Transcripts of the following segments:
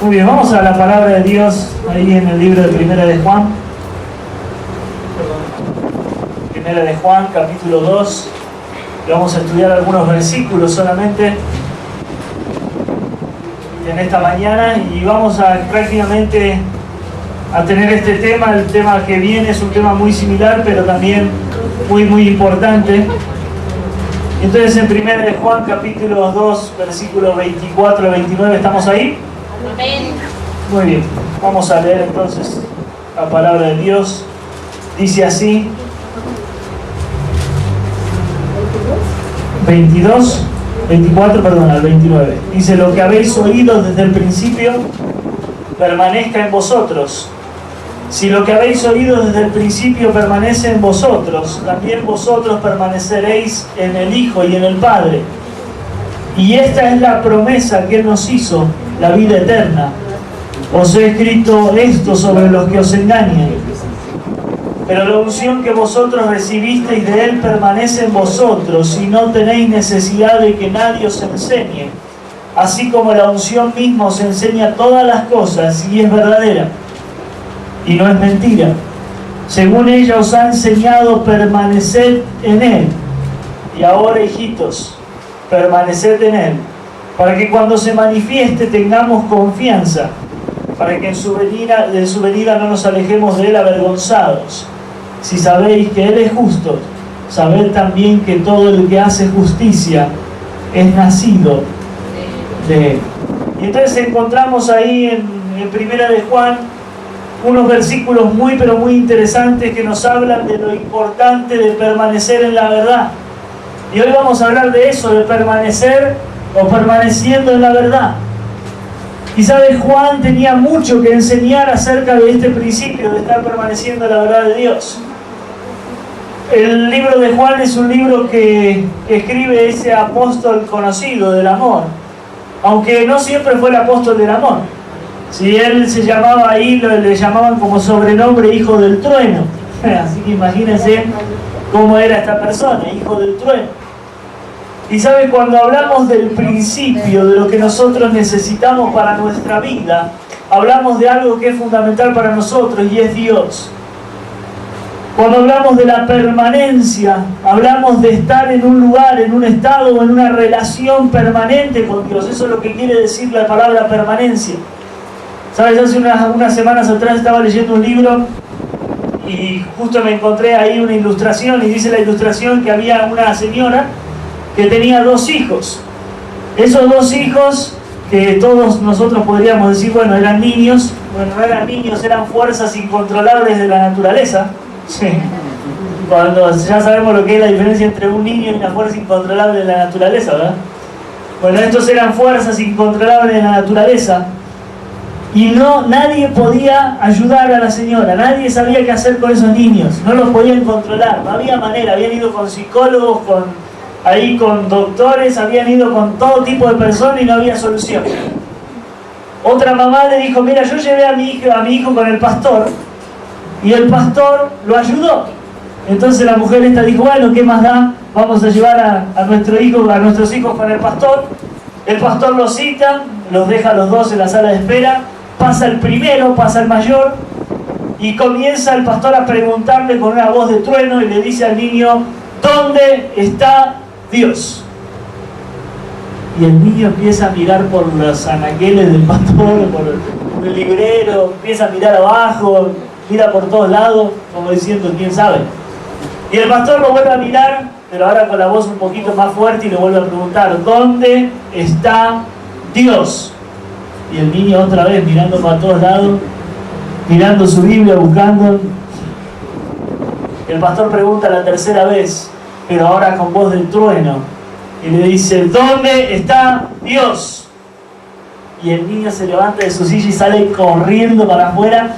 Muy bien, vamos a la palabra de Dios ahí en el libro de Primera de Juan. Primera de Juan, capítulo 2. Y vamos a estudiar algunos versículos solamente en esta mañana y vamos a prácticamente a tener este tema. El tema que viene es un tema muy similar, pero también muy importante. Entonces en Primera de Juan, capítulo 2, versículos 24 al 29, ¿estamos ahí? Amén. Muy bien, vamos a leer entonces la palabra de Dios. Dice así, 24 al 29. Dice: lo que habéis oído desde el principio permanezca en vosotros. Si lo que habéis oído desde el principio permanece en vosotros, también vosotros permaneceréis en el Hijo y en el Padre. Y esta es la promesa que Él nos hizo, la vida eterna. Os he escrito esto sobre los que os engañan. Pero la unción que vosotros recibisteis de Él permanece en vosotros, y no tenéis necesidad de que nadie os enseñe. Así como la unción misma os enseña todas las cosas, y es verdadera, y no es mentira. Según ella os ha enseñado, permaneced en Él. Y ahora, hijitos, permaneced en Él, para que cuando se manifieste tengamos confianza, para que en su venida no nos alejemos de Él avergonzados. Si sabéis que Él es justo, sabed también que todo el que hace justicia es nacido de Él. Y entonces encontramos ahí en Primera de Juan unos versículos pero muy interesantes que nos hablan de lo importante de permanecer en la verdad. Y hoy vamos a hablar de eso, de permanecer o permaneciendo en la verdad. Y sabes, Juan tenía mucho que enseñar acerca de este principio de estar permaneciendo en la verdad de Dios. El libro de Juan es un libro que escribe ese apóstol conocido del amor, aunque no siempre fue el apóstol del amor. Si él se llamaba ahí, le llamaban como sobrenombre hijo del trueno. Así que imagínense cómo era esta persona, hijo del trueno. Y sabe, cuando hablamos del principio, de lo que nosotros necesitamos para nuestra vida, hablamos de algo que es fundamental para nosotros y es Dios. Cuando hablamos de la permanencia, hablamos de estar en un lugar, en un estado o en una relación permanente con Dios. Eso es lo que quiere decir la palabra permanencia. ¿Sabes? Hace unas semanas atrás estaba leyendo un libro y justo me encontré ahí una ilustración, y dice la ilustración que había una señora que tenía 2 hijos. Esos 2 hijos, que todos nosotros podríamos decir, bueno, eran niños. Bueno, no eran niños, eran fuerzas incontrolables de la naturaleza. Sí. Cuando ya sabemos lo que es la diferencia entre un niño y una fuerza incontrolable de la naturaleza, ¿verdad? Bueno, estos eran fuerzas incontrolables de la naturaleza. Y nadie podía ayudar a la señora, nadie sabía qué hacer con esos niños, no los podían controlar, no había manera. Habían ido con psicólogos, con doctores, habían ido con todo tipo de personas y no había solución. Otra mamá le dijo: mira, yo llevé a mi hijo con el pastor y el pastor lo ayudó. Entonces la mujer esta dijo: bueno, ¿qué más da? Vamos a llevar a nuestros hijos con el pastor. El pastor los cita, los deja a los 2 en la sala de espera. Pasa el primero, pasa el mayor, y comienza el pastor a preguntarle con una voz de trueno, y le dice al niño: ¿dónde está Dios? Y el niño empieza a mirar por los anaqueles del pastor, por el librero, empieza a mirar abajo, mira por todos lados, como diciendo: ¿quién sabe? Y el pastor lo vuelve a mirar, pero ahora con la voz un poquito más fuerte, y le vuelve a preguntar: ¿dónde está Dios? Y el niño otra vez mirando para todos lados, mirando su Biblia, buscando. El pastor pregunta la tercera vez, pero ahora con voz del trueno, y le dice: ¿dónde está Dios? Y el niño se levanta de su silla y sale corriendo para afuera,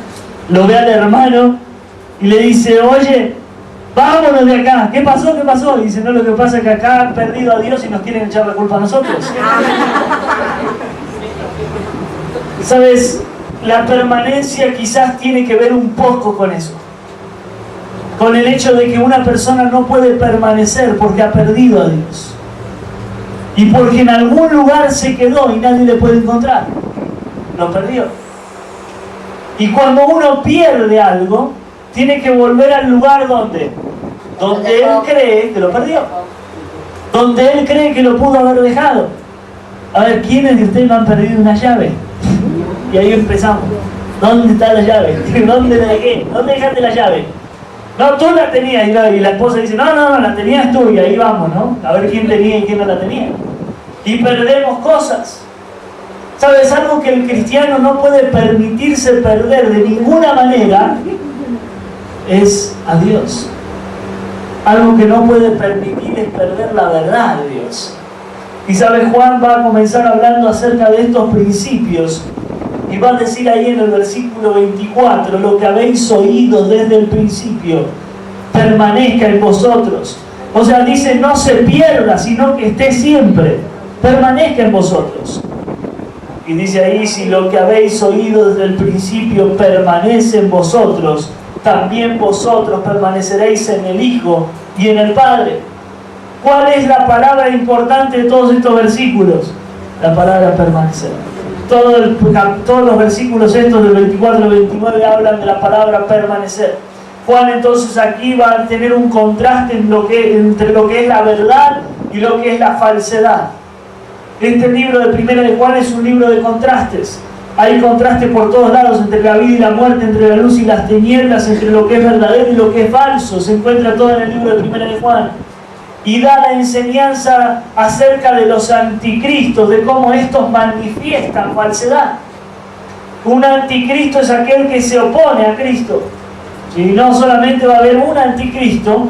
lo ve al hermano y le dice: oye, vámonos de acá. ¿Qué pasó? ¿Qué pasó? Y dice: no, lo que pasa es que acá han perdido a Dios y nos quieren echar la culpa a nosotros. ¿Sabes? La permanencia quizás tiene que ver un poco con eso. Con el hecho de que una persona no puede permanecer porque ha perdido a Dios. Y porque en algún lugar se quedó y nadie le puede encontrar. lo perdió. Y cuando uno pierde algo, tiene que volver al lugar donde él cree que lo perdió, donde él cree que lo pudo haber dejado. A ver, ¿quiénes de ustedes no han perdido una llave? Y ahí empezamos. ¿Dónde está la llave? ¿Dónde la dejé? ¿Dónde dejaste la llave? No, tú la tenías. Y la esposa dice, no, la tenías tú. Y ahí vamos, ¿no? A ver quién tenía y quién no la tenía. Y perdemos cosas. ¿Sabes? Algo que el cristiano no puede permitirse perder de ninguna manera es a Dios. Algo que no puede permitir es perder la verdad de Dios. Y ¿sabes? Juan va a comenzar hablando acerca de estos principios. Y va a decir ahí en el versículo 24, lo que habéis oído desde el principio, permanezca en vosotros. O sea, dice, no se pierda, sino que esté siempre. Permanezca en vosotros. Y dice ahí, si lo que habéis oído desde el principio permanece en vosotros, también vosotros permaneceréis en el Hijo y en el Padre. ¿Cuál es la palabra importante de todos estos versículos? La palabra permanecer. Todos los versículos estos del 24 al 29 hablan de la palabra permanecer. Juan entonces aquí va a tener un contraste entre lo que es la verdad y lo que es la falsedad. Este libro de Primera de Juan es un libro de contrastes. Hay contrastes por todos lados entre la vida y la muerte, entre la luz y las tinieblas, entre lo que es verdadero y lo que es falso. Se encuentra todo en el libro de Primera de Juan. Y da la enseñanza acerca de los anticristos, de cómo estos manifiestan falsedad. Un anticristo es aquel que se opone a Cristo. Y no solamente va a haber un anticristo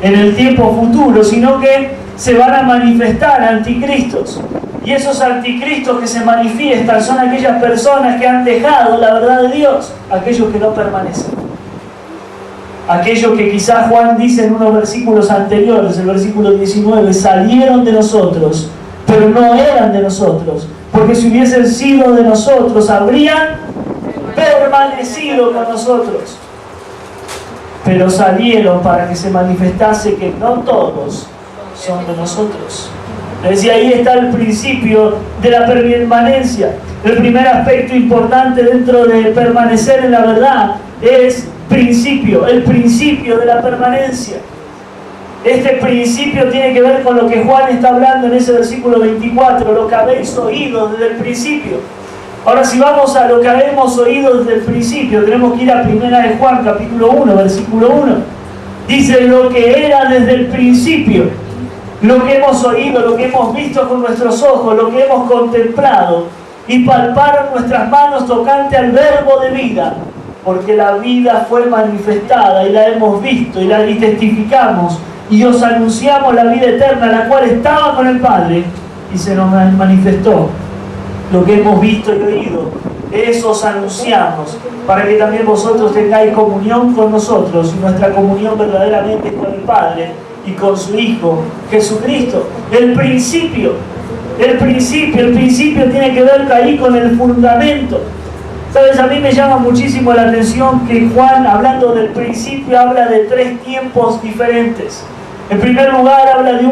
en el tiempo futuro, sino que se van a manifestar anticristos. Y esos anticristos que se manifiestan son aquellas personas que han dejado la verdad de Dios, aquellos que no permanecen. Aquellos que quizás Juan dice en unos versículos anteriores, el versículo 19, salieron de nosotros, pero no eran de nosotros, porque si hubiesen sido de nosotros, habrían permanecido con nosotros. Pero salieron para que se manifestase que no todos son de nosotros. Es decir, ahí está el principio de la permanencia. El primer aspecto importante dentro de permanecer en la verdad es el principio de la permanencia. Este principio tiene que ver con lo que Juan está hablando en ese versículo 24, lo que habéis oído desde el principio. Ahora, si vamos a lo que habéis oído desde el principio, tenemos que ir a Primera de Juan, capítulo 1, versículo 1. Dice, lo que era desde el principio, lo que hemos oído, lo que hemos visto con nuestros ojos, lo que hemos contemplado, y palparon nuestras manos tocante al verbo de vida, porque la vida fue manifestada y la hemos visto y testificamos y os anunciamos la vida eterna, la cual estaba con el Padre y se nos manifestó. Lo que hemos visto y oído, eso os anunciamos, para que también vosotros tengáis comunión con nosotros, y nuestra comunión verdaderamente es con el Padre y con su Hijo Jesucristo. El principio tiene que ver ahí con el fundamento. ¿Sabes? A mí me llama muchísimo la atención que Juan, hablando del principio, habla de 3 tiempos diferentes. En primer lugar, habla de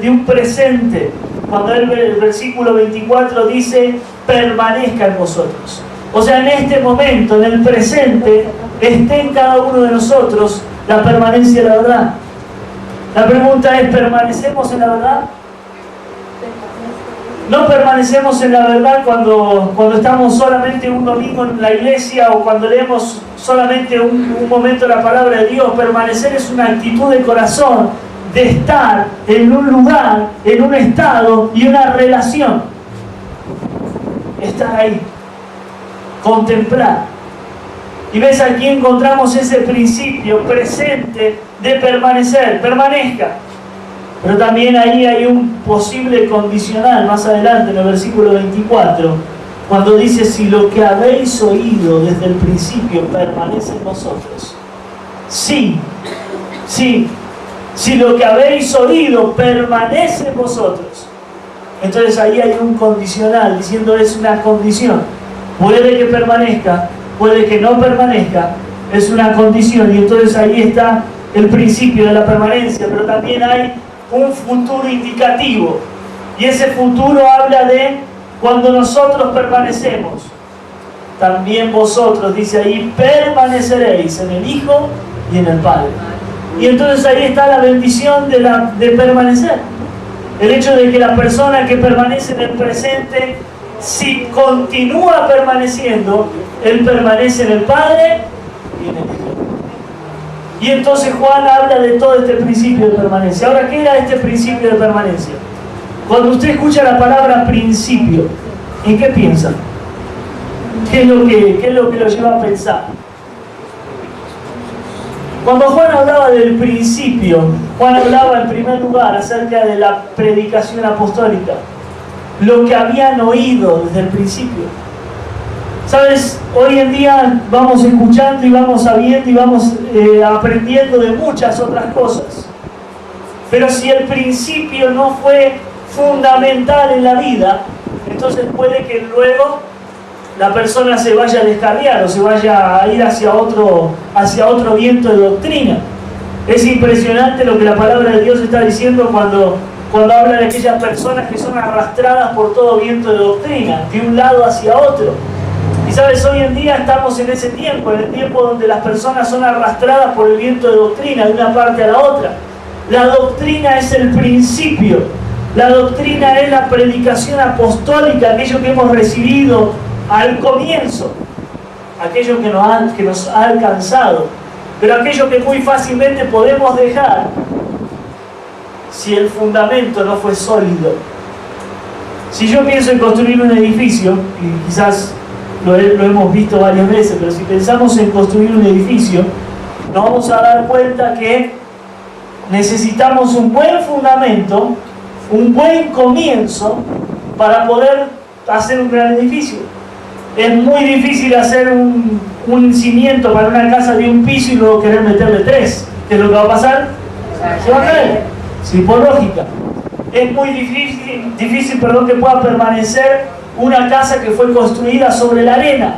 un presente. Cuando el versículo 24 dice, permanezca en vosotros. O sea, en este momento, en el presente, esté en cada uno de nosotros la permanencia de la verdad. La pregunta es, ¿permanecemos en la verdad? No permanecemos en la verdad cuando estamos solamente un domingo en la iglesia o cuando leemos solamente un momento la palabra de Dios. Permanecer es una actitud de corazón, de estar en un lugar, en un estado y una relación. Estar ahí, contemplar. Y ves, aquí encontramos ese principio presente de permanecer, permanezca. Pero también ahí hay un posible condicional más adelante en el versículo 24, cuando dice, si lo que habéis oído desde el principio permanece en vosotros. Sí, si lo que habéis oído permanece en vosotros. Entonces ahí hay un condicional, diciendo es una condición. Puede que permanezca, puede que no permanezca, es una condición. Y entonces ahí está el principio de la permanencia, pero también hay un futuro indicativo, y ese futuro habla de cuando nosotros permanecemos. también vosotros, dice ahí, permaneceréis en el Hijo y en el Padre. Y entonces ahí está la bendición de permanecer. El hecho de que la persona que permanece en el presente, si continúa permaneciendo, él permanece en el Padre y en el Hijo. Y entonces Juan habla de todo este principio de permanencia. Ahora, ¿qué era este principio de permanencia? Cuando usted escucha la palabra principio, ¿en qué piensa? ¿Qué es lo que lo lleva a pensar? Cuando Juan hablaba del principio, Juan hablaba en primer lugar acerca de la predicación apostólica, lo que habían oído desde el principio. ¿Sabes? Hoy en día vamos escuchando y vamos sabiendo y vamos aprendiendo de muchas otras cosas. Pero si el principio no fue fundamental en la vida, entonces puede que luego la persona se vaya a descarriar o se vaya a ir hacia otro viento de doctrina. Es impresionante lo que la palabra de Dios está diciendo cuando habla de aquellas personas que son arrastradas por todo viento de doctrina, de un lado hacia otro. Y sabes, hoy en día estamos en ese tiempo, en el tiempo donde las personas son arrastradas por el viento de doctrina de una parte a la otra. La doctrina es el principio, la doctrina es la predicación apostólica, aquello que hemos recibido al comienzo, aquello que nos ha alcanzado, pero aquello que muy fácilmente podemos dejar si el fundamento no fue sólido. Si yo pienso en construir un edificio, y quizás lo hemos visto varias veces, pero si pensamos en construir un edificio, nos vamos a dar cuenta que necesitamos un buen fundamento, un buen comienzo para poder hacer un gran edificio. Es muy difícil hacer un cimiento para una casa de un piso y luego querer meterle 3. ¿Qué es lo que va a pasar? Se va a caer. Sí, por lógica. Es muy difícil que pueda permanecer una casa que fue construida sobre la arena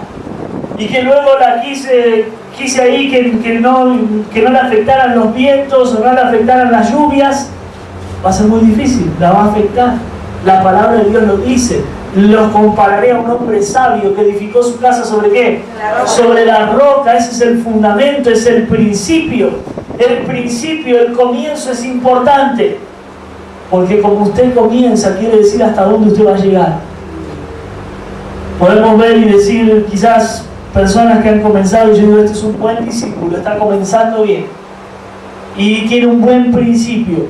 y que luego la quise ahí que no le afectaran los vientos o no le afectaran las lluvias. Va a ser muy difícil, la va a afectar. La palabra de Dios lo dice. Los compararé a un hombre sabio que edificó su casa ¿sobre qué? Sobre la roca. Ese es el fundamento, es el principio. El principio, el comienzo es importante. Porque como usted comienza, quiere decir hasta dónde usted va a llegar. Podemos ver y decir, quizás personas que han comenzado, y yo digo, este es un buen discípulo, está comenzando bien. Y tiene un buen principio.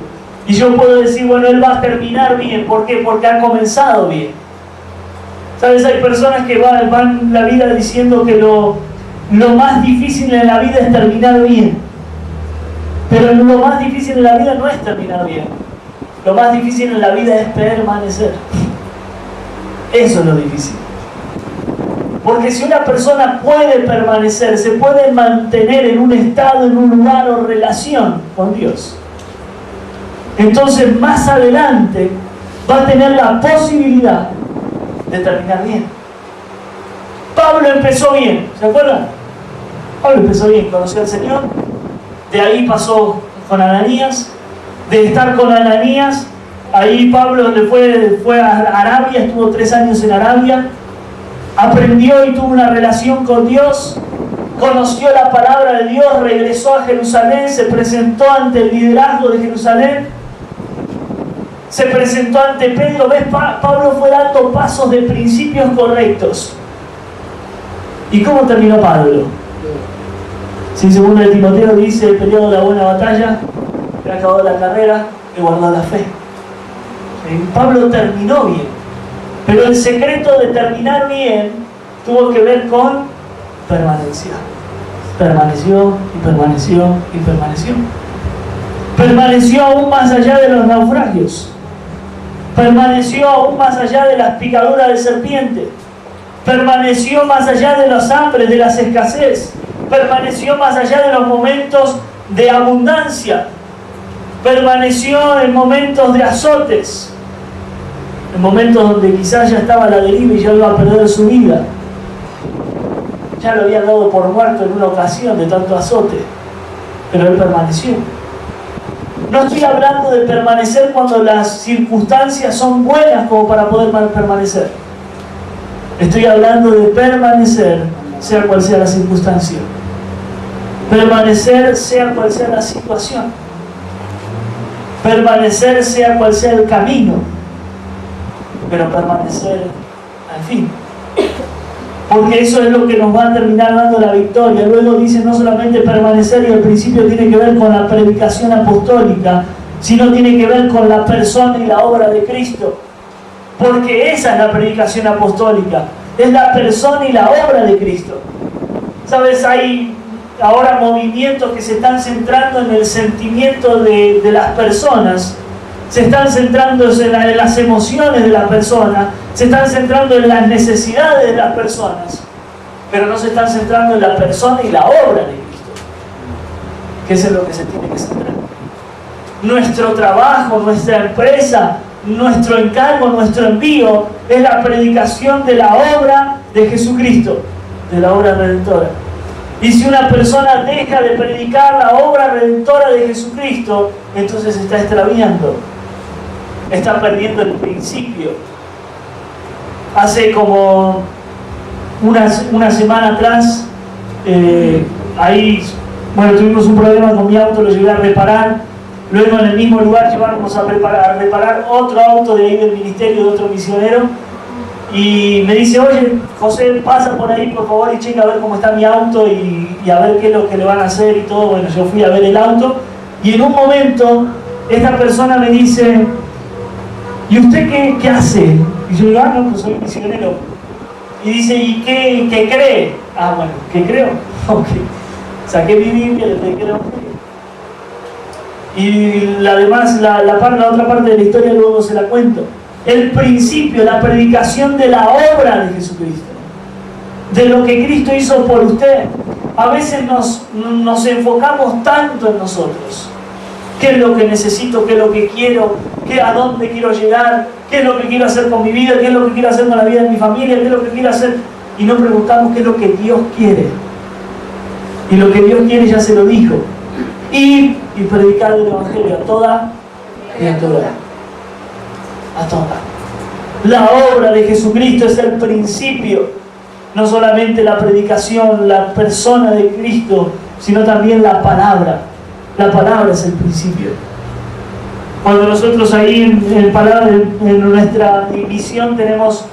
Y yo puedo decir, bueno, él va a terminar bien. ¿Por qué? Porque ha comenzado bien. ¿Sabes? Hay personas que van la vida diciendo que lo más difícil en la vida es terminar bien. Pero lo más difícil en la vida no es terminar bien. Lo más difícil en la vida es permanecer. Eso es lo difícil. Porque si una persona puede permanecer, se puede mantener en un estado, en un lugar o relación con Dios, entonces más adelante va a tener la posibilidad de terminar bien. Pablo empezó bien, ¿se acuerdan? Pablo empezó bien, conoció al Señor, de ahí pasó con Ananías, de estar con Ananías, ahí Pablo fue a Arabia, estuvo 3 años en Arabia, aprendió y tuvo una relación con Dios, conoció la palabra de Dios, regresó a Jerusalén, se presentó ante el liderazgo de Jerusalén, se presentó ante Pedro. ¿Ves? Pablo fue dando pasos de principios correctos. ¿Y cómo terminó Pablo? Si segundo de Timoteo dice, he peleado la buena batalla, he acabado la carrera, he guardado la fe. Pablo terminó bien. Pero el secreto de terminar bien tuvo que ver con permanencia. Permaneció y permaneció y permaneció. Permaneció aún más allá de los naufragios. Permaneció aún más allá de las picaduras de serpiente. Permaneció más allá de los hambres, de las escasez. Permaneció más allá de los momentos de abundancia. Permaneció en momentos de azotes. En momentos donde quizás ya estaba a la deriva y ya iba a perder su vida. Ya lo habían dado por muerto en una ocasión de tanto azote. Pero él permaneció. No estoy hablando de permanecer cuando las circunstancias son buenas como para poder permanecer. Estoy hablando de permanecer, sea cual sea la circunstancia. Permanecer, sea cual sea la situación. Permanecer, sea cual sea el camino. Pero permanecer al fin. Porque eso es lo que nos va a terminar dando la victoria. Luego dice no solamente permanecer, y al principio tiene que ver con la predicación apostólica, sino tiene que ver con la persona y la obra de Cristo. Porque esa es la predicación apostólica, es la persona y la obra de Cristo. ¿Sabes? Hay ahora movimientos que se están centrando en el sentimiento de las personas, se están centrando en las emociones de las personas, se están centrando en las necesidades de las personas, pero no se están centrando en la persona y la obra de Cristo, que es en lo que se tiene que centrar. Nuestro trabajo, nuestra empresa, nuestro encargo, nuestro envío es la predicación de la obra de Jesucristo, de la obra redentora. Y si una persona deja de predicar la obra redentora de Jesucristo, entonces se está extraviando, está perdiendo el principio. Hace como una semana atrás, tuvimos un problema con mi auto, lo llevé a reparar. Luego en el mismo lugar llevamos a reparar otro auto de ahí del ministerio, de otro misionero. Y me dice, oye, José, pasa por ahí por favor y checa a ver cómo está mi auto y a ver qué es lo que le van a hacer y todo. Bueno, yo fui a ver el auto y en un momento esta persona me dice, ¿y usted qué hace? Y yo digo, no, pues soy misionero. Y dice, ¿y qué cree? Ah, bueno, ¿qué creo? Ok. Saqué mi Biblia, le prediqué el evangelio. Y la otra parte de la historia luego se la cuento. El principio, la predicación de la obra de Jesucristo, de lo que Cristo hizo por usted. A veces nos enfocamos tanto en nosotros. ¿Qué es lo que necesito? ¿Qué es lo que quiero? ¿A dónde quiero llegar? ¿Qué es lo que quiero hacer con mi vida? ¿Qué es lo que quiero hacer con la vida de mi familia? ¿Qué es lo que quiero hacer? Y no preguntamos qué es lo que Dios quiere. Y lo que Dios quiere ya se lo dijo. Y predicar el evangelio a toda criatura. A toda. La obra de Jesucristo es el principio. No solamente la predicación, la persona de Cristo, sino también la palabra. La palabra es el principio. Cuando nosotros ahí en nuestra división tenemos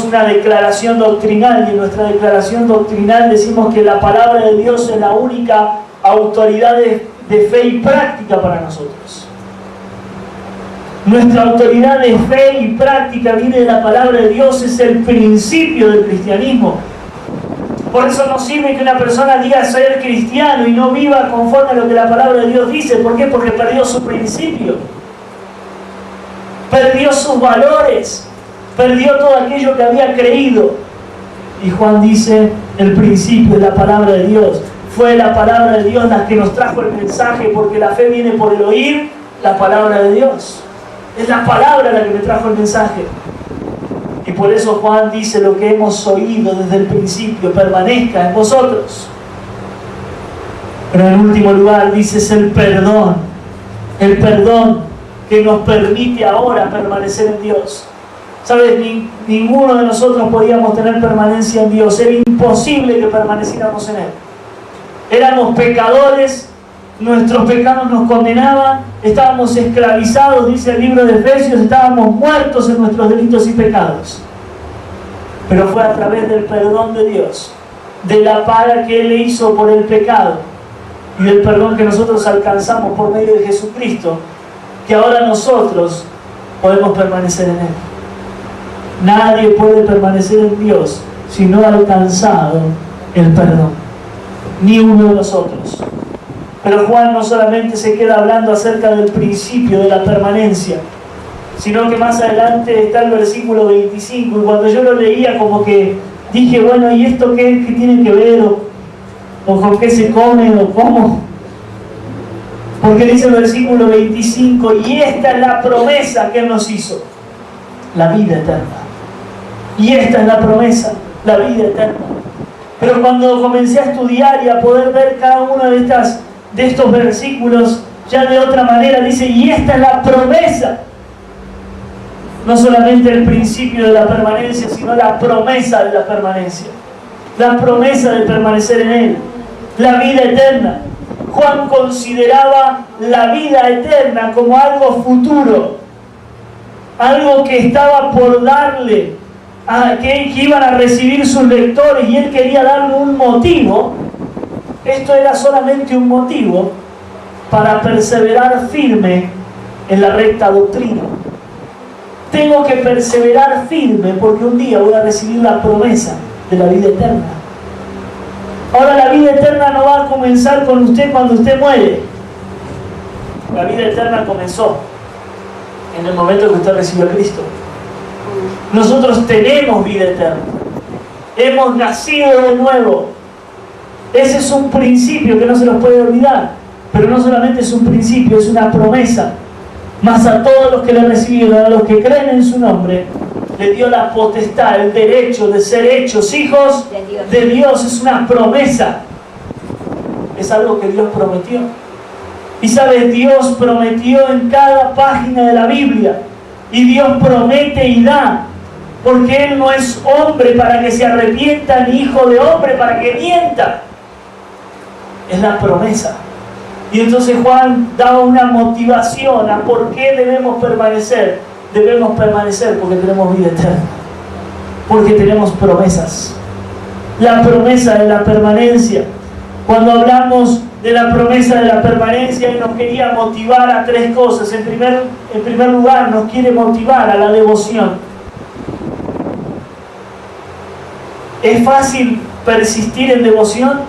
una declaración doctrinal, y en nuestra declaración doctrinal decimos que la palabra de Dios es la única autoridad de fe y práctica para nosotros. Nuestra autoridad de fe y práctica viene de la palabra de Dios, es el principio del cristianismo. Por eso no sirve que una persona diga ser cristiano y no viva conforme a lo que la palabra de Dios dice. ¿Por qué? Porque perdió su principio, perdió sus valores, perdió todo aquello que había creído. Y Juan dice, el principio de la palabra de Dios. Fue la palabra de Dios la que nos trajo el mensaje, porque la fe viene por el oír la palabra de Dios. Es la palabra la que me trajo el mensaje. Y por eso Juan dice, lo que hemos oído desde el principio permanezca en vosotros. Pero en último lugar dice, es el perdón que nos permite ahora permanecer en Dios. ¿Sabes? Ninguno de nosotros podíamos tener permanencia en Dios. Era imposible que permaneciéramos en Él. Éramos pecadores, nuestros pecados nos condenaban, estábamos esclavizados, dice el libro de Efesios, estábamos muertos en nuestros delitos y pecados. Pero fue a través del perdón de Dios, de la paga que Él le hizo por el pecado y del perdón que nosotros alcanzamos por medio de Jesucristo, que ahora nosotros podemos permanecer en Él. Nadie puede permanecer en Dios si no ha alcanzado el perdón. Ni uno de nosotros. Pero Juan no solamente se queda hablando acerca del principio de la permanencia, sino que más adelante está el versículo 25, y cuando yo lo leía como que dije, bueno, ¿y esto qué tiene que ver? ¿O con qué se come? ¿O cómo? Porque dice el versículo 25, y esta es la promesa que Él nos hizo, la vida eterna. Y esta es la promesa, la vida eterna. Pero cuando comencé a estudiar y a poder ver cada uno de estos versículos, ya de otra manera dice, y esta es la promesa. no solamente el principio de la permanencia, sino la promesa de la permanencia. La promesa de permanecer en Él. La vida eterna. Juan consideraba la vida eterna como algo futuro. Algo que estaba por darle, que iban a recibir sus lectores, y él quería darle un motivo. Esto era solamente un motivo para perseverar firme en la recta doctrina. Tengo que perseverar firme porque un día voy a recibir la promesa de la vida eterna. Ahora, la vida eterna no va a comenzar con usted cuando usted muere. La vida eterna comenzó en el momento que usted recibió a Cristo. Nosotros tenemos vida eterna. Hemos nacido de nuevo. Ese es un principio que no se nos puede olvidar. Pero no solamente es un principio, es una promesa. Mas a todos los que le recibieron, a los que creen en su nombre, le dio la potestad, el derecho de ser hechos hijos de Dios. Es una promesa. Es algo que Dios prometió. Y sabes, Dios prometió en cada página de la Biblia. Y Dios promete y da. Porque Él no es hombre para que se arrepienta, ni hijo de hombre para que mienta. Es la promesa. Y entonces Juan daba una motivación a por qué debemos permanecer. Debemos permanecer porque tenemos vida eterna. Porque tenemos promesas. La promesa de la permanencia. Cuando hablamos de la promesa de la permanencia, Él nos quería motivar a tres cosas. En primer lugar, nos quiere motivar a la devoción. ¿Es fácil persistir en devoción?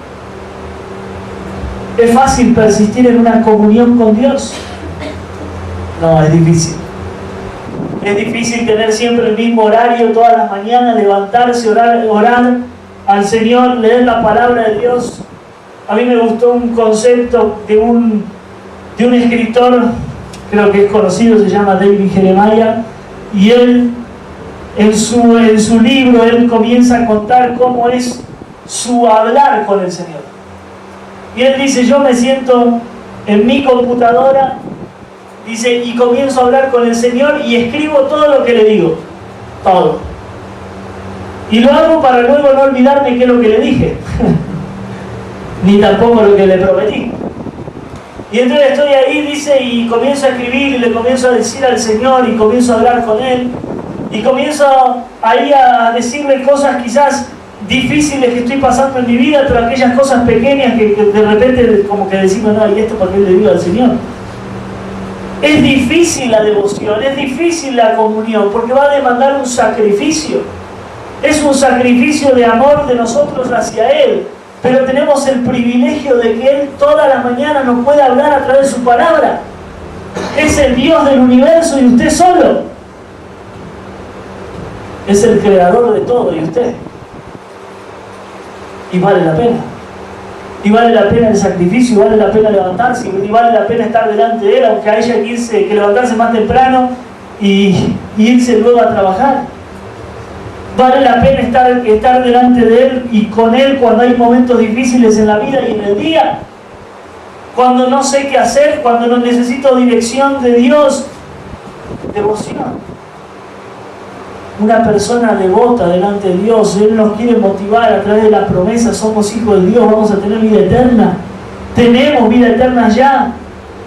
¿Es fácil persistir en una comunión con Dios? No, es difícil. Es difícil tener siempre el mismo horario, todas las mañanas, levantarse, orar al Señor, leer la palabra de Dios. A mí me gustó un concepto de un escritor, creo que es conocido, se llama David Jeremiah, y él, en su libro, él comienza a contar cómo es su hablar con el Señor. Y él dice, yo me siento en mi computadora, dice, y comienzo a hablar con el Señor y escribo todo lo que le digo, todo. Y lo hago para luego no olvidarme qué es lo que le dije, ni tampoco lo que le prometí. Y entonces estoy ahí, dice, y comienzo a escribir y le comienzo a decir al Señor y comienzo a hablar con Él. Y comienzo ahí a decirle cosas quizás difíciles que estoy pasando en mi vida, pero aquellas cosas pequeñas que de repente como que decimos, no, ¿y esto para qué le digo al Señor? Es difícil la devoción, es difícil la comunión, porque va a demandar un sacrificio. Es un sacrificio de amor de nosotros hacia Él, pero tenemos el privilegio de que Él toda la mañana nos puede hablar a través de su palabra. Es el Dios del universo y usted solo. Es el creador de todo y usted. Y vale la pena. Y vale la pena el sacrificio, y vale la pena levantarse, y vale la pena estar delante de Él, aunque haya que levantarse más temprano y irse luego a trabajar. Vale la pena estar delante de Él y con Él cuando hay momentos difíciles en la vida y en el día. Cuando no sé qué hacer, cuando no necesito dirección de Dios. Devoción. Una persona devota delante de Dios, Él nos quiere motivar a través de la promesa, somos hijos de Dios, vamos a tener vida eterna. Tenemos vida eterna ya.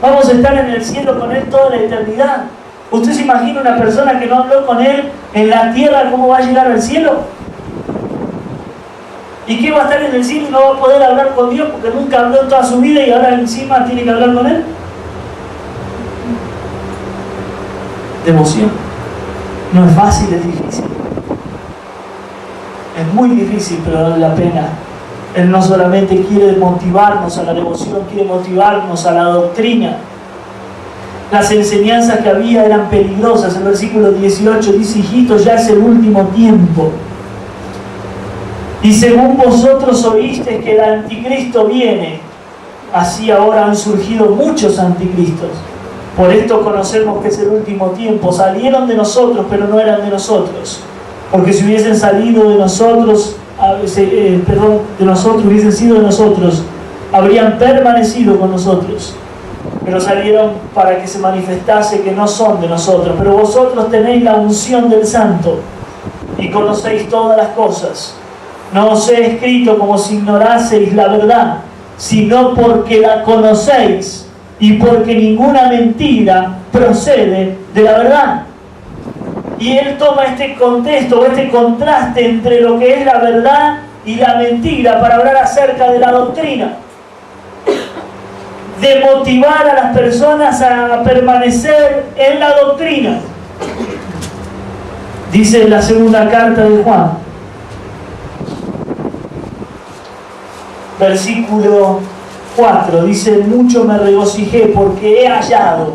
Vamos a estar en el cielo con Él toda la eternidad. ¿Usted se imagina una persona que no habló con Él en la tierra, cómo va a llegar al cielo? ¿Y qué va a estar en el cielo y no va a poder hablar con Dios porque nunca habló en toda su vida y ahora encima tiene que hablar con Él? Devoción. No es fácil, es difícil. Es muy difícil, pero vale la pena. Él no solamente quiere motivarnos a la devoción, quiere motivarnos a la doctrina. Las enseñanzas que había eran peligrosas. El versículo 18 dice, hijitos, ya es el último tiempo. Y según vosotros oísteis que el anticristo viene, así ahora han surgido muchos anticristos. Por esto conocemos que es el último tiempo. Salieron de nosotros, pero no eran de nosotros. Porque si hubiesen salido de nosotros, hubiesen sido de nosotros, habrían permanecido con nosotros. pero salieron para que se manifestase que no son de nosotros. Pero vosotros tenéis la unción del Santo y conocéis todas las cosas. No os he escrito como si ignoraseis la verdad, sino porque la conocéis y porque ninguna mentira procede de la verdad. Y él toma este contexto, este contraste entre lo que es la verdad y la mentira para hablar acerca de la doctrina, de motivar a las personas a permanecer en la doctrina. Dice en la segunda carta de Juan, versículo 4, dice: mucho me regocijé porque he hallado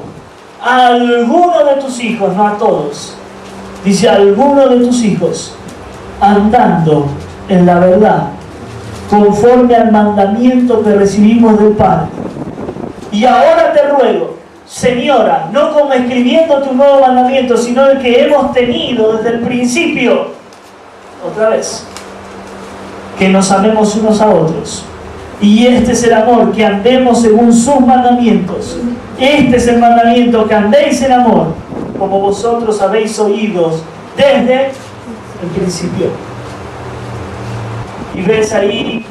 a alguno de tus hijos, no a todos, dice: a alguno de tus hijos andando en la verdad, conforme al mandamiento que recibimos del Padre. Y ahora te ruego, Señora, no como escribiéndote un nuevo mandamiento, sino el que hemos tenido desde el principio, otra vez, que nos amemos unos a otros. Y este es el amor, que andemos según sus mandamientos. Este es el mandamiento, que andéis en amor, como vosotros habéis oído desde el principio. Y ves ahí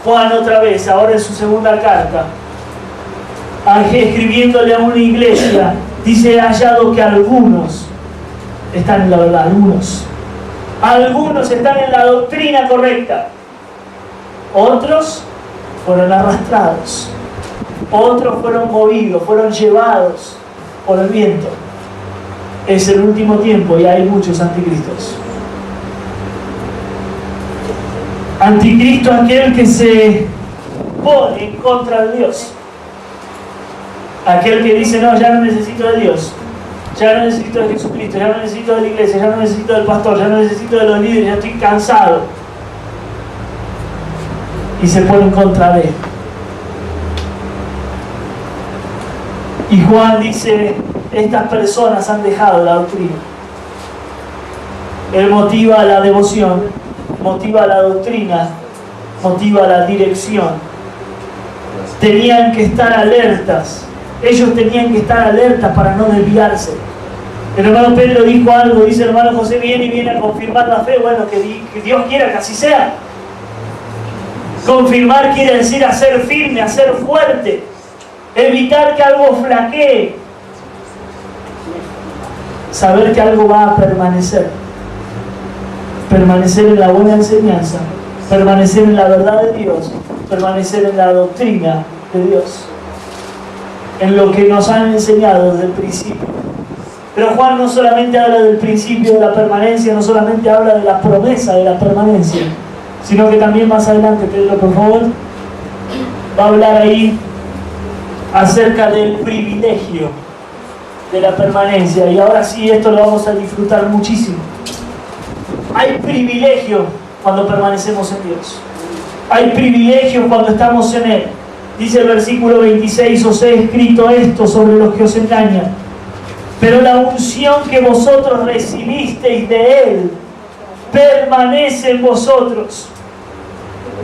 Juan otra vez, ahora en su segunda carta, escribiéndole a una iglesia, dice: he hallado que algunos están en la verdad, algunos están en la doctrina correcta, otros fueron arrastrados, otros fueron movidos, fueron llevados por el viento. Es el último tiempo y hay muchos anticristos. Anticristo, aquel que se pone en contra de Dios, aquel que dice: no, ya no necesito de Dios, ya no necesito de Jesucristo, ya no necesito de la iglesia, ya no necesito del pastor, ya no necesito de los líderes, ya estoy cansado. Y se pone en contra de él. Y Juan dice: estas personas han dejado la doctrina. Él motiva la devoción, motiva la doctrina, motiva la dirección. Tenían que estar alertas. Ellos tenían que estar alertas para no desviarse. El hermano Pedro dijo algo, dice: el hermano José viene a confirmar la fe. Bueno, que Dios quiera que así sea. Confirmar quiere decir hacer firme, hacer fuerte, evitar que algo flaquee, saber que algo va a permanecer en la buena enseñanza, permanecer en la verdad de Dios, permanecer en la doctrina de Dios, en lo que nos han enseñado desde el principio. Pero Juan no solamente habla del principio de la permanencia, no solamente habla de la promesa de la permanencia, sino que también más adelante, Pedro, por favor, va a hablar ahí acerca del privilegio de la permanencia. Y ahora sí, esto lo vamos a disfrutar muchísimo. Hay privilegio cuando permanecemos en Dios. Hay privilegio cuando estamos en Él. Dice el versículo 26: os he escrito esto sobre los que os engañan, pero la unción que vosotros recibisteis de Él permanece en vosotros,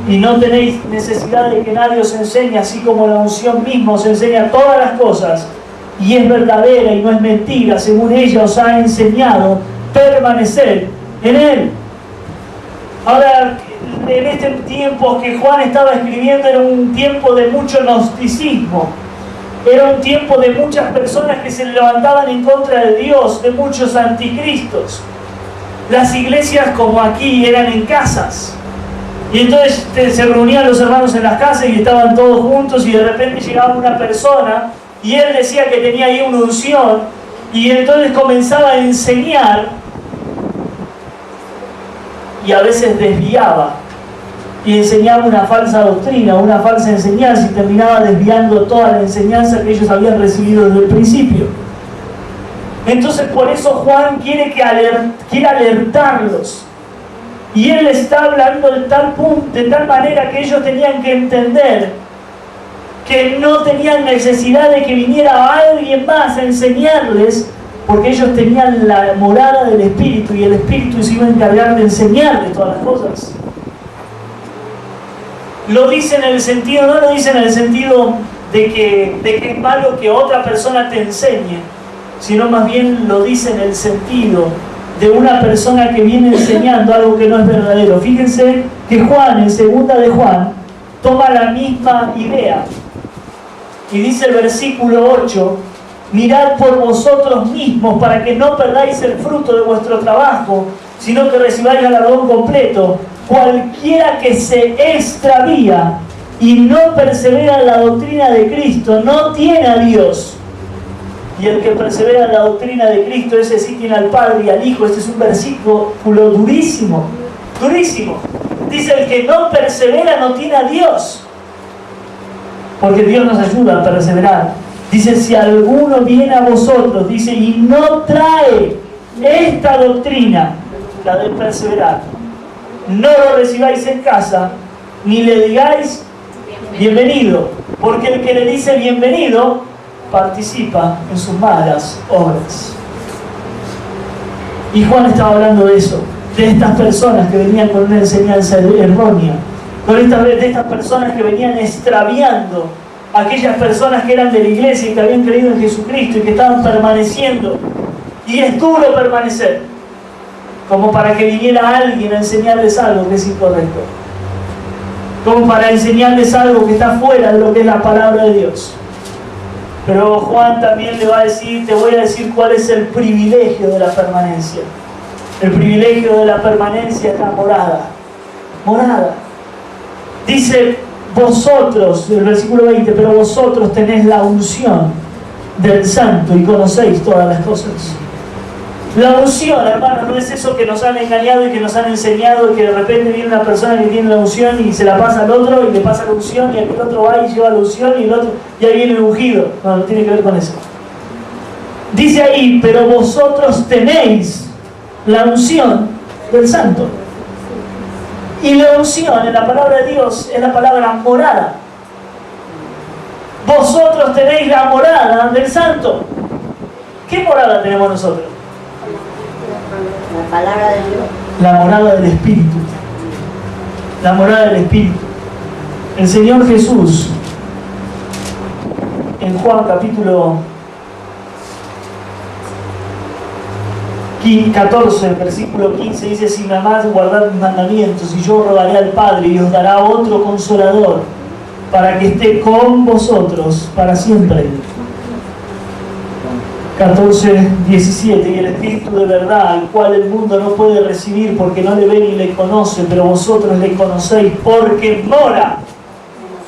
y no tenéis necesidad de que nadie os enseñe, así como la unción misma os enseña todas las cosas, y es verdadera y no es mentira, según ella os ha enseñado, permanecer en Él. Ahora, en este tiempo que Juan estaba escribiendo, era un tiempo de mucho gnosticismo, era un tiempo de muchas personas que se levantaban en contra de Dios, de muchos anticristos. Las iglesias, como aquí, eran en casas. Y entonces se reunían los hermanos en las casas y estaban todos juntos, y de repente llegaba una persona y él decía que tenía ahí una unción, y entonces comenzaba a enseñar, y a veces desviaba y enseñaba una falsa doctrina, una falsa enseñanza, y terminaba desviando toda la enseñanza que ellos habían recibido desde el principio. Entonces por eso Juan quiere alertarlos. Y él está hablando de tal manera que ellos tenían que entender que no tenían necesidad de que viniera alguien más a enseñarles, porque ellos tenían la morada del Espíritu, y el Espíritu se iba a encargar de enseñarles todas las cosas. Lo dice en el sentido, no lo dice en el sentido de que es malo que otra persona te enseñe, sino más bien lo dice en el sentido de una persona que viene enseñando algo que no es verdadero. Fíjense que Juan, en 2 de Juan, toma la misma idea y dice el versículo 8: mirad por vosotros mismos para que no perdáis el fruto de vuestro trabajo, sino que recibáis galardón completo. Cualquiera que se extravía y no persevera en la doctrina de Cristo no tiene a Dios. Y el que persevera en la doctrina de Cristo, ese sí tiene al Padre y al Hijo. Este es un versículo durísimo, durísimo. Dice: el que no persevera no tiene a Dios, porque Dios nos ayuda a perseverar. Dice: si alguno viene a vosotros, dice, y no trae esta doctrina, la de perseverar, no lo recibáis en casa, ni le digáis bienvenido, porque el que le dice bienvenido participa en sus malas obras. Y Juan estaba hablando de eso, de estas personas que venían con una enseñanza errónea, de estas personas que venían extraviando a aquellas personas que eran de la iglesia y que habían creído en Jesucristo y que estaban permaneciendo. Y es duro permanecer, como para que viniera alguien a enseñarles algo que es incorrecto, como para enseñarles algo que está fuera de lo que es la palabra de Dios. Pero Juan también le va a decir: te voy a decir cuál es el privilegio de la permanencia. El privilegio de la permanencia es la morada. Morada. Dice: vosotros, el versículo 20, pero vosotros tenéis la unción del Santo y conocéis todas las cosas. La unción, hermanos, no es eso que nos han engañado y que nos han enseñado, y que de repente viene una persona que tiene la unción y se la pasa al otro y le pasa la unción y aquel otro va y lleva la unción y el otro, y ahí viene el ungido. No, no tiene que ver con eso. Dice ahí: pero vosotros tenéis la unción del Santo. Y la unción en la palabra de Dios es la palabra morada. Vosotros tenéis la morada del Santo. ¿Qué morada tenemos nosotros? La palabra de Dios. La morada del Espíritu. La morada del Espíritu. El Señor Jesús, en Juan capítulo 14, versículo 15, dice: si me amáis, guardad mis mandamientos, y yo rogaré al Padre y os dará otro consolador, para que esté con vosotros para siempre. 14, 17, y el Espíritu de verdad, al cual el mundo no puede recibir porque no le ve ni le conoce, pero vosotros le conocéis porque mora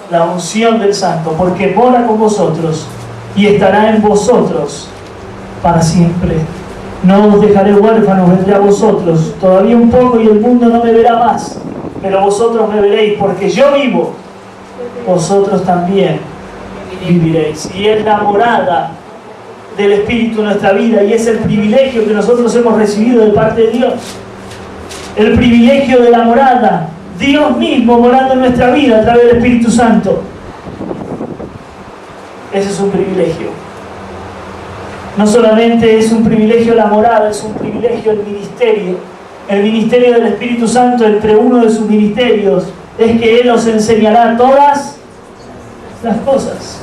la unción del Santo, porque mora con vosotros y estará en vosotros para siempre. No os dejaré huérfanos, vendré a vosotros. Todavía un poco y el mundo no me verá más, pero vosotros me veréis, porque yo vivo, vosotros también viviréis. Y es la morada del Espíritu en nuestra vida, y es el privilegio que nosotros hemos recibido de parte de Dios. El privilegio de la morada, Dios mismo morando en nuestra vida a través del Espíritu Santo. Ese es un privilegio. No solamente es un privilegio la morada, es un privilegio el ministerio. El ministerio del Espíritu Santo, entre uno de sus ministerios, es que Él os enseñará todas las cosas.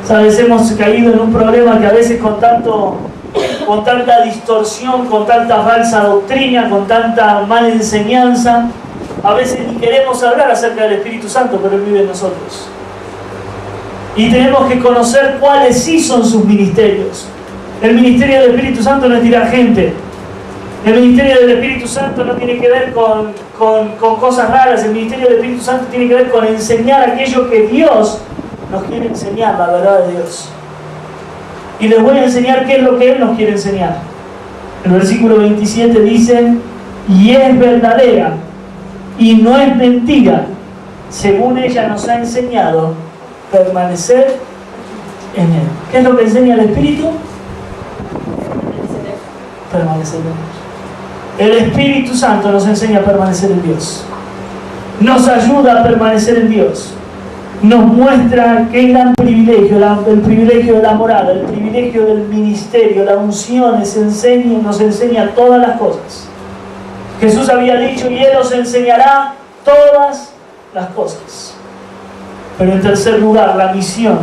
¿Sabes? Hemos caído en un problema que a veces con tanta distorsión, con tanta falsa doctrina, con tanta mala enseñanza, a veces ni queremos hablar acerca del Espíritu Santo, pero Él vive en nosotros. Y tenemos que conocer cuáles sí son sus ministerios. El ministerio del Espíritu Santo no es tirar gente. El ministerio del Espíritu Santo no tiene que ver con cosas raras. El ministerio del Espíritu Santo tiene que ver con enseñar aquello que Dios nos quiere enseñar, la verdad de Dios. Y les voy a enseñar qué es lo que Él nos quiere enseñar. El versículo 27 dice: y es verdadera y no es mentira, según ella nos ha enseñado, permanecer en Él. ¿Qué es lo que enseña el Espíritu? Permanecer en Dios. El Espíritu Santo nos enseña a permanecer en Dios. Nos ayuda a permanecer en Dios. Nos muestra qué gran privilegio, el privilegio de la morada, el privilegio del ministerio, la unción nos enseña todas las cosas. Jesús había dicho: y Él os enseñará todas las cosas. Pero en tercer lugar, la misión.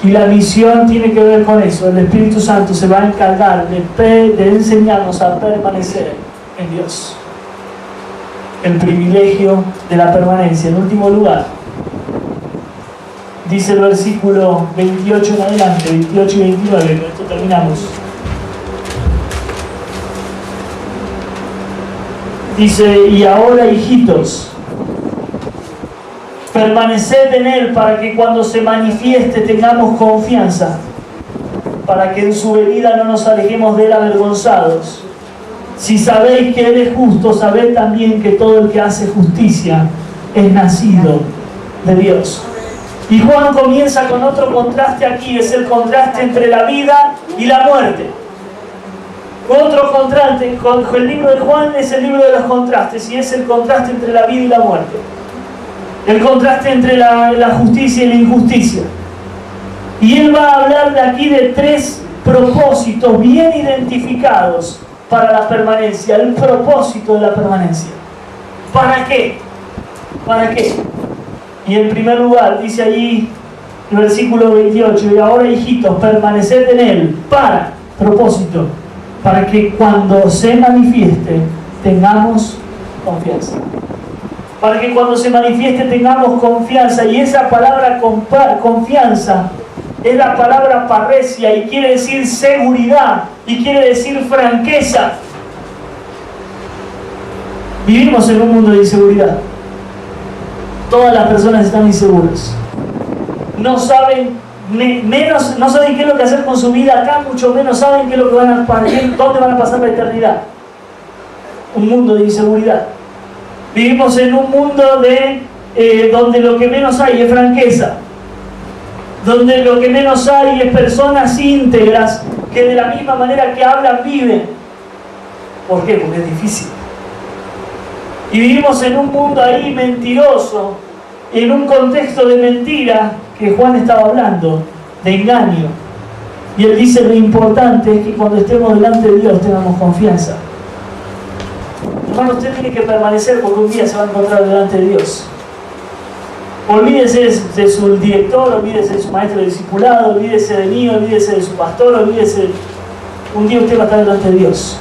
Y la misión tiene que ver con eso. El Espíritu Santo se va a encargar de enseñarnos a permanecer en Dios. El privilegio de la permanencia. En último lugar, dice el versículo 28 en adelante, 28 y 29, con esto terminamos. Dice, y ahora, hijitos, permaneced en Él para que cuando se manifieste tengamos confianza, para que en su venida no nos alejemos de Él avergonzados. Si sabéis que Él es justo, sabed también que todo el que hace justicia es nacido de Dios. Y Juan comienza con otro contraste aquí, es el contraste entre la vida y la muerte. Otro contraste, el libro de Juan es el libro de los contrastes, y es el contraste entre la vida y la muerte. El contraste entre la justicia y la injusticia. Y él va a hablar de aquí de tres propósitos bien identificados para la permanencia, el propósito de la permanencia. ¿Para qué? ¿Para qué? Y en primer lugar, dice allí el versículo 28, y ahora, hijitos, permaneced en Él, propósito, para que cuando se manifieste tengamos confianza. Para que cuando se manifieste tengamos confianza. Y esa palabra confianza es la palabra parresia, y quiere decir seguridad, y quiere decir franqueza. Vivimos en un mundo de inseguridad. Todas las personas están inseguras. No saben no saben qué es lo que hacer con su vida acá, mucho menos saben qué es lo que dónde van a pasar la eternidad. Un mundo de inseguridad. Vivimos en un mundo donde lo que menos hay es franqueza, donde lo que menos hay es personas íntegras que de la misma manera que hablan viven. ¿Por qué? Porque es difícil. Y vivimos en un mundo ahí mentiroso, en un contexto de mentira que Juan estaba hablando, de engaño. Y él dice, lo importante es que cuando estemos delante de Dios tengamos confianza. Hermano, usted tiene que permanecer, porque un día se va a encontrar delante de Dios. Olvídese de su director, olvídese de su maestro de discipulado, olvídese de mí, olvídese de su pastor, olvídese. Un día usted va a estar delante de Dios.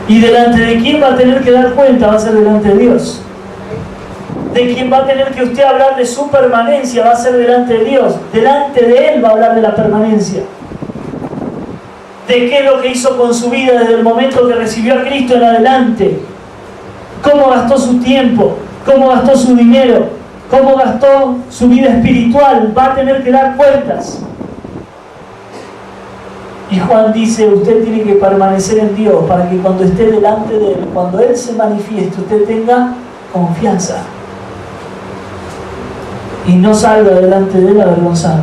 Y delante de quién va a tener que dar cuenta, va a ser delante de Dios. De quien va a tener que usted hablar de su permanencia, va a ser delante de Dios. Delante de Él va a hablar de la permanencia. De qué es lo que hizo con su vida desde el momento que recibió a Cristo en adelante. Cómo gastó su tiempo, cómo gastó su dinero, cómo gastó su vida espiritual. Va a tener que dar cuentas. Y Juan dice, usted tiene que permanecer en Dios para que cuando esté delante de Él, cuando Él se manifieste, usted tenga confianza. Y no salga delante de Él avergonzado.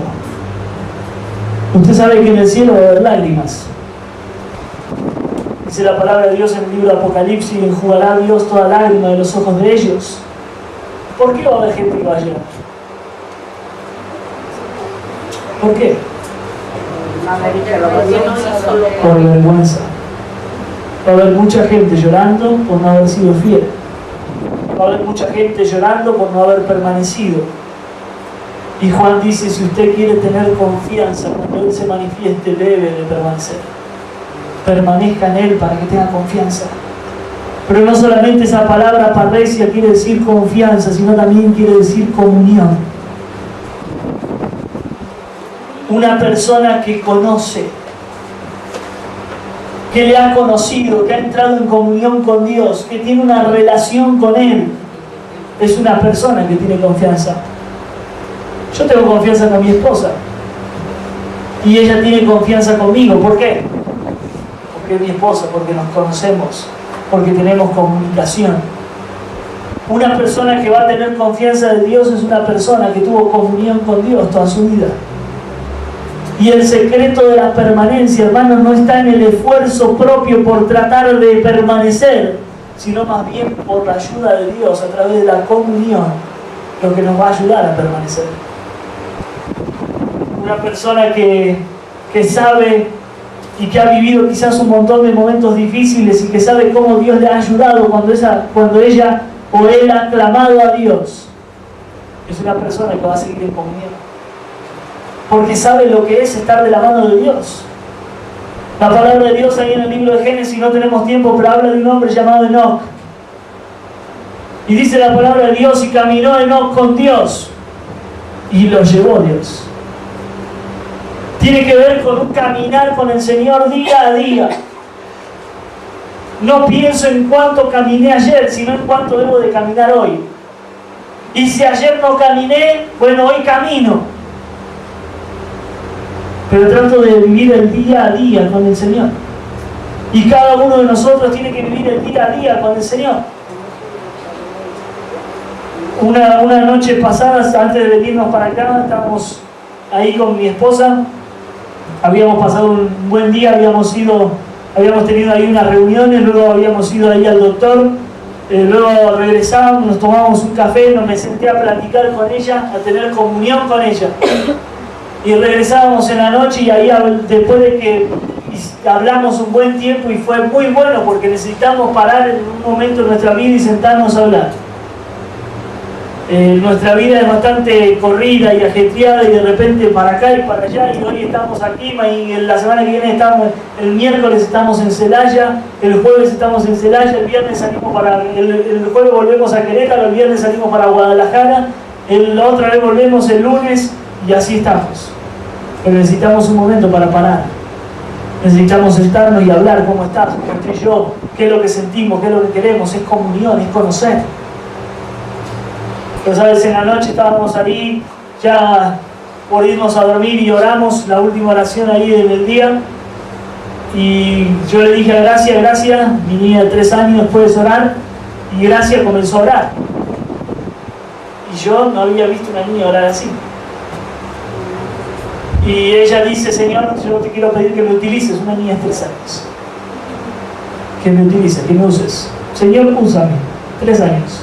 Usted sabe que en el cielo va a haber lágrimas. Dice la palabra de Dios en el libro de Apocalipsis, y enjugará Dios toda lágrima de los ojos de ellos. ¿Por qué va a haber gente que va a llorar? ¿Por qué? Por vergüenza. Va a haber mucha gente llorando por no haber sido fiel. Va a haber mucha gente llorando por no haber permanecido. Y Juan dice, si usted quiere tener confianza cuando Él se manifieste, debe de permanecer. Permanezca en Él para que tenga confianza. Pero no solamente esa palabra parresia quiere decir confianza, sino también quiere decir comunión. Una persona que conoce, que le ha conocido, que ha entrado en comunión con Dios, que tiene una relación con Él, es una persona que tiene confianza. Yo tengo confianza con mi esposa y ella tiene confianza conmigo. ¿Por qué? Porque es mi esposa, porque nos conocemos, porque tenemos comunicación. Una persona que va a tener confianza de Dios es una persona que tuvo comunión con Dios toda su vida. Y el secreto de la permanencia, hermanos, no está en el esfuerzo propio por tratar de permanecer, sino más bien por la ayuda de Dios a través de la comunión, lo que nos va a ayudar a permanecer. Una persona que sabe y que ha vivido quizás un montón de momentos difíciles y que sabe cómo Dios le ha ayudado cuando ella o él ha clamado a Dios, es una persona que va a seguir en comunión. Porque sabe lo que es estar de la mano de Dios. La palabra de Dios ahí en el libro de Génesis, no tenemos tiempo, pero habla de un hombre llamado Enoc. Y dice la palabra de Dios, y caminó Enoc con Dios, y lo llevó Dios. Tiene que ver con un caminar con el Señor día a día. No pienso en cuánto caminé ayer, sino en cuánto debo de caminar hoy. Y si ayer no caminé, bueno, hoy camino. Pero trato de vivir el día a día con el Señor. Y cada uno de nosotros tiene que vivir el día a día con el Señor. Una noche pasada, antes de venirnos para acá, estábamos ahí con mi esposa. Habíamos pasado un buen día, habíamos tenido ahí unas reuniones, luego habíamos ido ahí al doctor, luego regresábamos, nos tomábamos un café, me senté a platicar con ella, a tener comunión con ella. Y regresábamos en la noche y ahí después de que hablamos un buen tiempo, y fue muy bueno porque necesitamos parar en un momento de nuestra vida y sentarnos a hablar. Nuestra vida es bastante corrida y ajetreada, y de repente para acá y para allá, y hoy estamos aquí, y la semana que viene el miércoles estamos en Celaya, el jueves estamos en Celaya, el viernes salimos el jueves volvemos a Querétaro, el viernes salimos para Guadalajara, la otra vez volvemos el lunes, y así estamos. Pero necesitamos un momento para parar. Necesitamos sentarnos y hablar. ¿Cómo estás? ¿Cómo estoy yo? ¿Qué es lo que sentimos? ¿Qué es lo que queremos? Es comunión, es conocer. Pero sabes, en la noche estábamos ahí ya por irnos a dormir, y oramos la última oración ahí en el día. Y yo le dije a Gracia, mi niña de 3 años, ¿puedes orar? Y Gracia comenzó a orar. Y yo no había visto una niña orar así. Y ella dice: Señor, yo te quiero pedir que me utilices, una niña de 3 años. Que me utilices, que me uses. Señor, úsame. 3 años.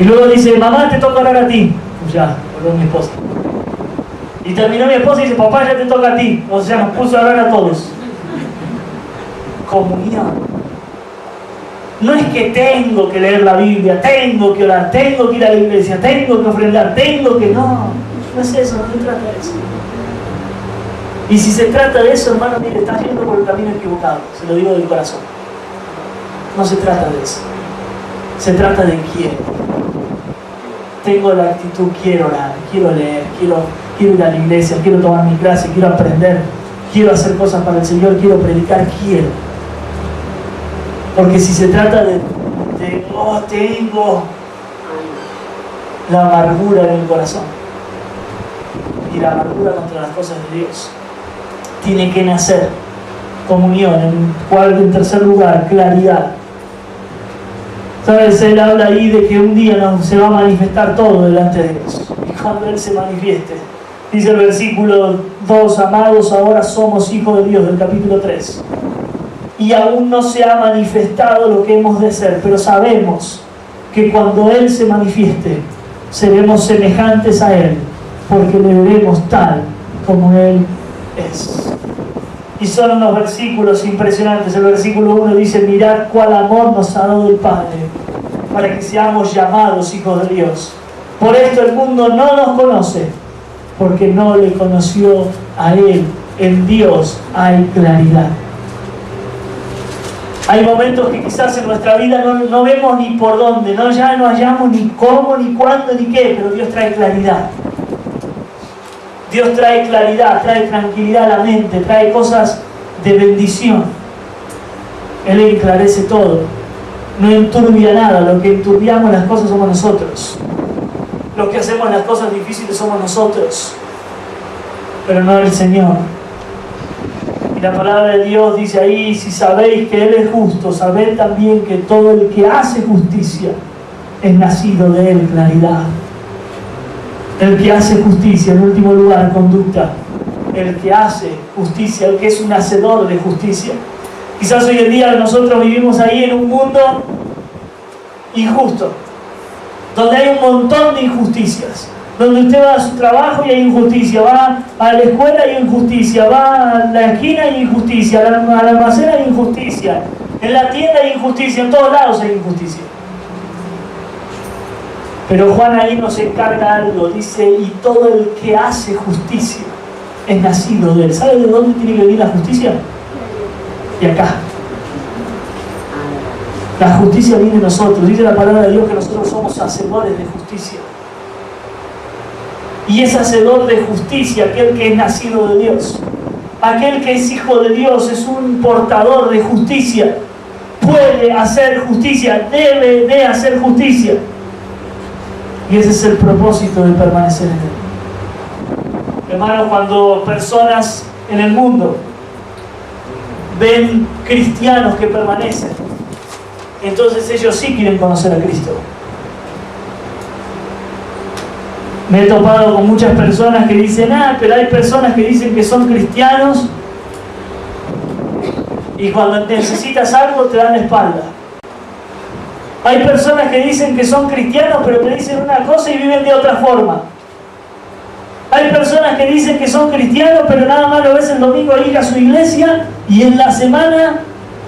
Y luego dice: mamá, te toca orar a ti. Pues ya, volvió mi esposa. Y terminó mi esposa y dice: papá, ya te toca a ti. O sea, nos puso a orar a todos. Comunión. No es que tengo que leer la Biblia, tengo que orar, tengo que ir a la iglesia, tengo que ofrendar, tengo que... No es eso, no se trata de eso. Y si se trata de eso, hermano, mire, estás yendo por el camino equivocado. Se lo digo del corazón. No se trata de eso. Se trata de quiero. Tengo la actitud, quiero orar, quiero leer, quiero ir a la iglesia, quiero tomar mi clase, quiero aprender, quiero hacer cosas para el Señor, quiero predicar, quiero. Porque si se trata de tengo la amargura en el corazón, y la amargura contra las cosas de Dios, tiene que nacer comunión. En tercer lugar, claridad. ¿Sabes? Él habla ahí de que un día se va a manifestar todo delante de Dios. Y cuando Él se manifieste, dice el versículo 2: amados, ahora somos hijos de Dios, del capítulo 3. Y aún no se ha manifestado lo que hemos de ser, pero sabemos que cuando Él se manifieste, seremos semejantes a Él, porque le veremos tal como Él es. Y son unos versículos impresionantes. El versículo 1 dice: mirad cuál amor nos ha dado el Padre, para que seamos llamados hijos de Dios. Por esto el mundo no nos conoce, porque no le conoció a Él. En Dios hay claridad. Hay momentos que quizás en nuestra vida no vemos ni por dónde, ya no hallamos ni cómo, ni cuándo, ni qué, pero Dios trae claridad. Dios trae claridad, trae tranquilidad a la mente, trae cosas de bendición. Él enclarece todo, no enturbia nada. Lo que enturbiamos las cosas somos nosotros. Los que hacemos las cosas difíciles somos nosotros, pero no el Señor. Y la palabra de Dios dice ahí: si sabéis que Él es justo, sabed también que todo el que hace justicia es nacido de Él claridad. El que hace justicia, en último lugar, conducta. El que hace justicia, el que es un hacedor de justicia. Quizás hoy en día nosotros vivimos ahí en un mundo injusto, donde hay un montón de injusticias, donde usted va a su trabajo y hay injusticia, va a la escuela y hay injusticia, va a la esquina y hay injusticia, a la almacén hay injusticia, en la tienda hay injusticia, en todos lados hay injusticia. Pero Juan ahí nos encarga algo, dice, y todo el que hace justicia es nacido de él. ¿Sabe de dónde tiene que venir la justicia? De acá. La justicia viene de nosotros. Dice la palabra de Dios que nosotros somos hacedores de justicia. Y es hacedor de justicia aquel que es nacido de Dios. Aquel que es hijo de Dios es un portador de justicia. Puede hacer justicia, debe de hacer justicia. Y ese es el propósito de permanecer en él. Hermano, cuando personas en el mundo ven cristianos que permanecen, entonces ellos sí quieren conocer a Cristo. Me he topado con muchas personas que dicen, pero hay personas que dicen que son cristianos y cuando necesitas algo te dan la espalda. Hay personas que dicen que son cristianos pero te dicen una cosa y viven de otra forma. Hay personas que dicen que son cristianos pero nada más lo ves el domingo ir a su iglesia y en la semana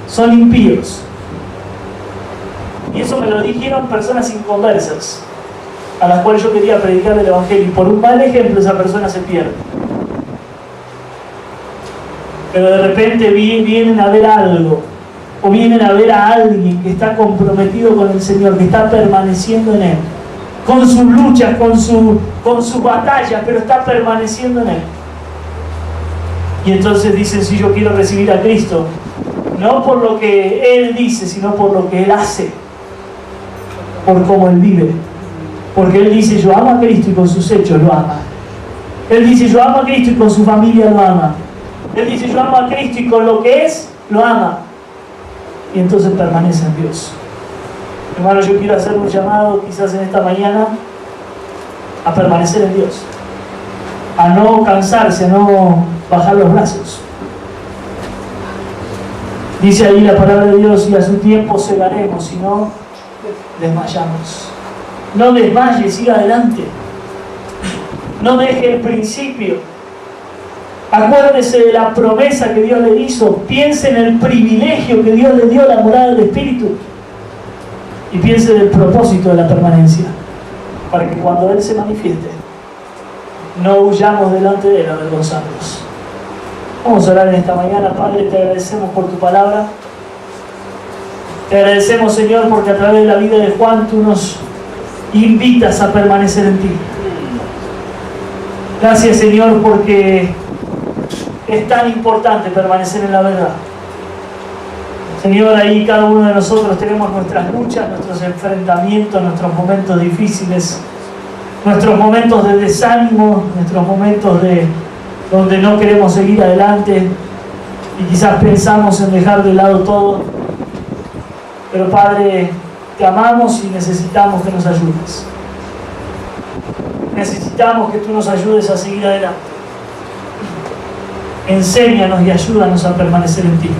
son impíos. Y eso me lo dijeron personas inconversas, a las cuales yo quería predicar el Evangelio, y por un mal ejemplo esa persona se pierde. Pero de repente vienen a ver algo, o vienen a ver a alguien que está comprometido con el Señor, que está permaneciendo en Él, con sus luchas, con sus batallas, pero está permaneciendo en Él. Y entonces dicen, si yo quiero recibir a Cristo, no por lo que Él dice, sino por lo que Él hace, por cómo Él vive. Porque Él dice, yo amo a Cristo y con sus hechos lo ama. Él dice, yo amo a Cristo y con su familia lo ama. Él dice, yo amo a Cristo y con lo que es, lo ama. Y entonces permanece en Dios. Hermano, yo quiero hacer un llamado quizás en esta mañana a permanecer en Dios. A no cansarse, a no bajar los brazos. Dice ahí la palabra de Dios, y a su tiempo cegaremos, si no desmayamos. No desmayes, siga adelante. No deje el principio. Acuérdese de la promesa que Dios le hizo. Piense en el privilegio que Dios le dio, la morada del Espíritu. Y piense del propósito de la permanencia. Para que cuando Él se manifieste, no huyamos delante de Él avergonzados. Vamos a orar en esta mañana. Padre, te agradecemos por tu palabra. Te agradecemos, Señor, porque a través de la vida de Juan tú nos invitas a permanecer en ti. Gracias, Señor, porque es tan importante permanecer en la verdad. Señor, ahí cada uno de nosotros tenemos nuestras luchas, nuestros enfrentamientos, nuestros momentos difíciles, nuestros momentos de desánimo, nuestros momentos donde no queremos seguir adelante y quizás pensamos en dejar de lado todo. Pero Padre, te amamos y necesitamos que nos ayudes. Necesitamos que tú nos ayudes a seguir adelante. Enséñanos y ayúdanos a permanecer en ti.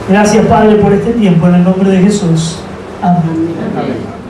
Gracias, Padre, por este tiempo, en el nombre de Jesús. Amén. Amén.